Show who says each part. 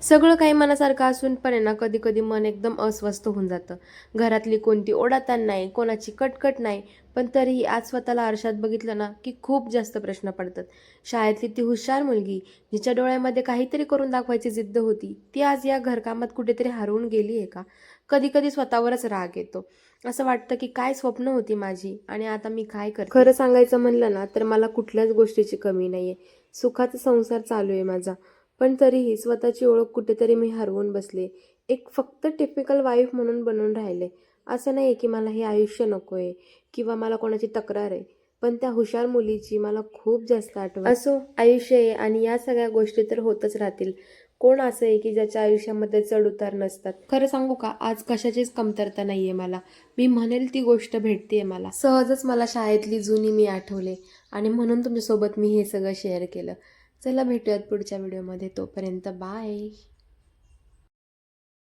Speaker 1: सगळं काही मनासारखं असून पण आहे ना, कधी कधी मन एकदम अस्वस्थ होऊन जातं. घरातली कोणती ओढाताण नाही, कोणाची कटकट नाही, पण तरीही आज स्वतःला आरशात बघितलं ना की खूप जास्त प्रश्न पडतात. शाळेतली ती हुशार मुलगी, जिच्या डोळ्यामध्ये काहीतरी करून दाखवायची जिद्द होती, ती आज या घरकामात कुठेतरी हरवून गेली आहे का? कधी कधी स्वतःवरच राग येतो. असं वाटतं की काय स्वप्न होती माझी आणि आता मी काय करते. खरं सांगायचं म्हणलं ना तर मला कुठल्याच गोष्टीची कमी नाहीये. सुखाचा संसार चालू आहे माझा, पण तरीही स्वतःची ओळख कुठेतरी मी हरवून बसले. एक फक्त टिपिकल वाईफ म्हणून बनून राहिले. असं नाही की मला हे आयुष्य नको आहे किंवा मला कोणाची तक्रार आहे, पण त्या हुशार मुलीची मला खूप जास्त आठवण. असो, आयुष्य आहे आणि या सगळ्या गोष्टी तर होतच राहतील. कोण असं आहे की ज्याच्या आयुष्यामध्ये चढ उतार नसतात. खरं सांगू का, आज कशाचीच कमतरता नाहीये मला. मी म्हणेल ती गोष्ट भेटतेय मला. सहजच मला शाळेतली जुनी मी आठवले आणि म्हणून तुमच्यासोबत मी हे सगळं शेअर केलं. चला भेटूयात पुढच्या व्हिडिओमध्ये. तोपर्यंत बाय.